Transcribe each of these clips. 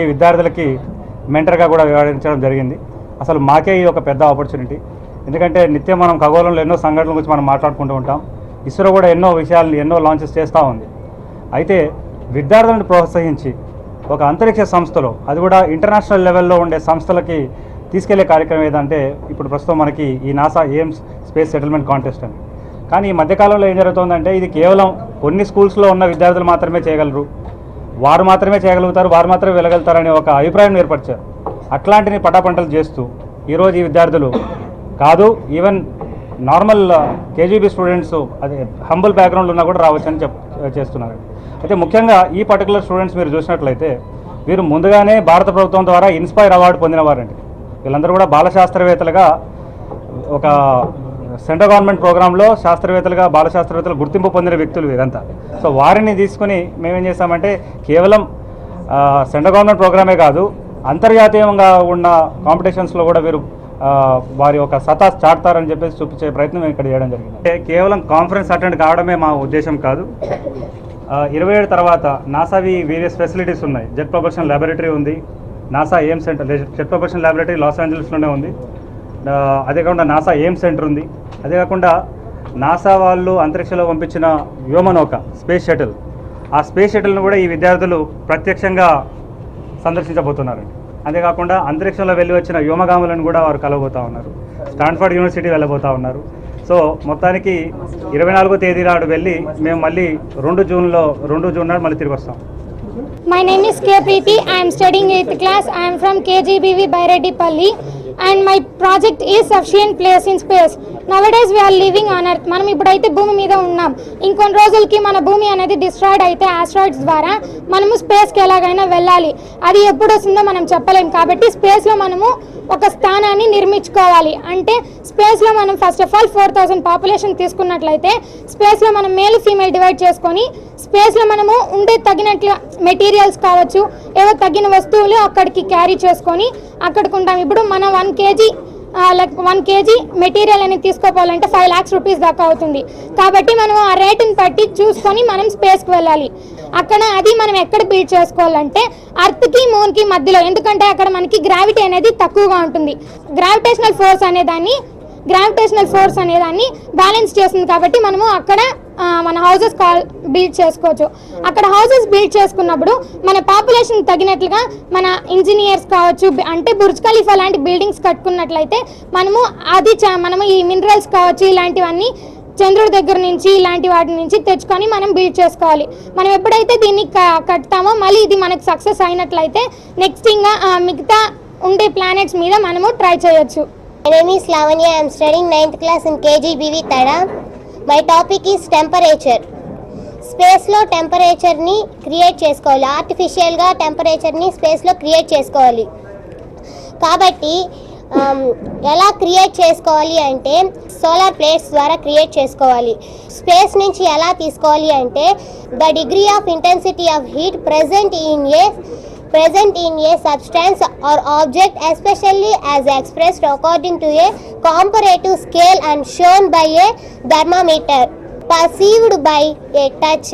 ఈ విద్యార్థులకి మెంటర్గా కూడా వ్యవహరించడం జరిగింది. అసలు మాకే ఈ ఒక పెద్ద ఆపర్చునిటీ. ఎందుకంటే నిత్యం మనం ఖగోళంలో ఎన్నో సంఘటనల గురించి మనం మాట్లాడుకుంటూ ఉంటాం. ఇస్రో కూడా ఎన్నో విషయాలు ఎన్నో లాంచెస్ చేస్తూ ఉంది. అయితే విద్యార్థులను ప్రోత్సహించి ఒక అంతరిక్ష సంస్థలో, అది కూడా ఇంటర్నేషనల్ లెవెల్లో ఉండే సంస్థలకి తీసుకెళ్లే కార్యక్రమం ఏదంటే ఇప్పుడు ప్రస్తుతం మనకి ఈ NASA AIIMS space settlement contest అని. కానీ ఈ మధ్యకాలంలో ఏం జరుగుతుందంటే ఇది కేవలం కొన్ని స్కూల్స్లో ఉన్న విద్యార్థులు మాత్రమే చేయగలరు, వారు మాత్రమే చేయగలుగుతారు, వారు మాత్రమే వెళ్ళగలుగుతారనే ఒక అభిప్రాయం ఏర్పరిచారు. అట్లాంటిని పటాపంటలు చేస్తూ ఈరోజు ఈ విద్యార్థులు కాదు, ఈవెన్ నార్మల్ కేజీబీ స్టూడెంట్స్ అదే హంబుల్ బ్యాక్గ్రౌండ్లో ఉన్నా కూడా రావచ్చని చేస్తున్నారు. అయితే ముఖ్యంగా ఈ పర్టికులర్ స్టూడెంట్స్ మీరు చూసినట్లయితే వీరు ముందుగానే భారత ప్రభుత్వం ద్వారా ఇన్స్పైర్ అవార్డు పొందినవారండి. వీళ్ళందరూ కూడా బాల శాస్త్రవేత్తలుగా ఒక సెంట్రల్ గవర్నమెంట్ ప్రోగ్రాంలో శాస్త్రవేత్తలుగా బాల శాస్త్రవేత్తలు గుర్తింపు పొందిన వ్యక్తులు వీరంతా. సో వారిని తీసుకుని మేమేం చేస్తామంటే కేవలం సెంట్రల్ గవర్నమెంట్ ప్రోగ్రామే కాదు, అంతర్జాతీయంగా ఉన్న కాంపిటీషన్స్లో కూడా వీరు వారి ఒక సత్తా చాటుతారని చెప్పేసి చూపించే ప్రయత్నం ఇక్కడ చేయడం జరిగింది. అంటే కేవలం కాన్ఫరెన్స్ అటెండ్ కావడమే మా ఉద్దేశం కాదు. 27 తర్వాత నాసావి వేరియస్ ఫెసిలిటీస్ ఉన్నాయి. జెట్ ప్రొపల్షన్ ల్యాబొరేటరీ ఉంది, NASA Ames center jet propulsion laboratory లాస్ ఏంజల్స్లోనే ఉంది. అదే కాకుండా నాసా ఎయిమ్ సెంటర్ ఉంది. అదే కాకుండా నాసా వాళ్ళు అంతరిక్షంలో పంపించిన వ్యోమనౌక స్పేస్ షటిల్, ఆ స్పేస్ షటిల్ను కూడా ఈ విద్యార్థులు ప్రత్యక్షంగా సందర్శించబోతున్నారండి. అంతేకాకుండా అంతరిక్షంలో వెళ్ళి వచ్చిన వ్యోమగాములను కూడా వారు కలవబోతూ ఉన్నారు. స్టాన్ఫర్డ్ యూనివర్సిటీ వెళ్ళబోతూ ఉన్నారు. సో మొత్తానికి 24వ తేదీ నాడు వెళ్ళి మేము మళ్ళీ 2 జూన్ నాడు మళ్ళీ తిరిగి వస్తాం. My name is K. Preeti. I am studying 8th class. I am from KGBV Bairedipalli and my project is sufficient place in space. Nowadays we are living on earth. మనం ఇప్పుడైతే భూమి మీద ఉన్నాం. ఇంకొన్ని రోజులకి మన భూమి అనేది డిస్ట్రాయిడ్ అయితే ఆస్ట్రాయిడ్స్ ద్వారా మనము స్పేస్కి ఎలాగైనా వెళ్ళాలి. అది ఎప్పుడు వస్తుందో మనం చెప్పలేం. కాబట్టి స్పేస్లో మనము ఒక స్థానాన్ని నిర్మించుకోవాలి. అంటే స్పేస్లో మనం ఫస్ట్ ఆఫ్ ఆల్ 4000 పాపులేషన్ తీసుకున్నట్లయితే స్పేస్లో మనం మేల్ ఫీమేల్ డివైడ్ చేసుకొని స్పేస్లో మనము ఉండే తగినట్లు మెటీరియల్స్ కావచ్చు, ఏవో తగిన వస్తువులు అక్కడికి క్యారీ చేసుకొని అక్కడికి ఉంటాం. ఇప్పుడు మనం 1 కేజీ మెటీరియల్ అనేది తీసుకోవాలంటే 5 lakhs రూపీస్ దాకా అవుతుంది. కాబట్టి మనం ఆ రేటుని బట్టి చూసుకొని మనం స్పేస్కి వెళ్ళాలి. అక్కడ అది మనం ఎక్కడ బిల్డ్ చేసుకోవాలంటే అర్త్కి మూన్కి మధ్యలో, ఎందుకంటే అక్కడ మనకి గ్రావిటీ అనేది తక్కువగా ఉంటుంది. గ్రావిటేషనల్ ఫోర్స్ అనేదాన్ని బ్యాలెన్స్ చేస్తుంది. కాబట్టి మనము అక్కడ మన హౌసెస్ బిల్డ్ చేసుకోవచ్చు. అక్కడ హౌసెస్ బిల్డ్ చేసుకున్నప్పుడు మన పాపులేషన్ తగినట్లుగా మన ఇంజనీర్స్ కావచ్చు, అంటే బుర్జ్ ఖలీఫా లాంటి బిల్డింగ్స్ కట్టుకున్నట్లయితే మనము ఈ మినరల్స్ కావచ్చు, ఇలాంటివన్నీ చంద్రుడి దగ్గర నుంచి ఇలాంటి వాటి నుంచి తెచ్చుకొని మనం బిల్డ్ చేసుకోవాలి. మనం ఎప్పుడైతే దీన్ని కడతామో మళ్ళీ ఇది మనకు సక్సెస్ అయినట్లయితే నెక్స్ట్ ఇంకా మిగతా ఉండే ప్లానెట్స్ మీద మనము ట్రై చేయొచ్చు. My name is Lavanya. I am studying 9th class in KGBV Tada. My topic is temperature. స్పేస్లో టెంపరేచర్ని క్రియేట్ చేసుకోవాలి. ఆర్టిఫిషియల్గా టెంపరేచర్ని స్పేస్లో క్రియేట్ చేసుకోవాలి. కాబట్టి ఎలా క్రియేట్ చేసుకోవాలి అంటే సోలార్ ప్లేట్స్ ద్వారా క్రియేట్ చేసుకోవాలి. స్పేస్ నుంచి ఎలా తీసుకోవాలి అంటే the degree of intensity of heat present in a substance or object, especially as expressed according to a comparative scale and shown by a thermometer, perceived by a touch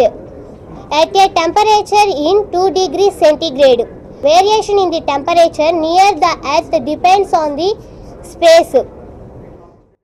at a temperature in 2 degrees centigrade. Variation in the temperature near the earth depends on the space.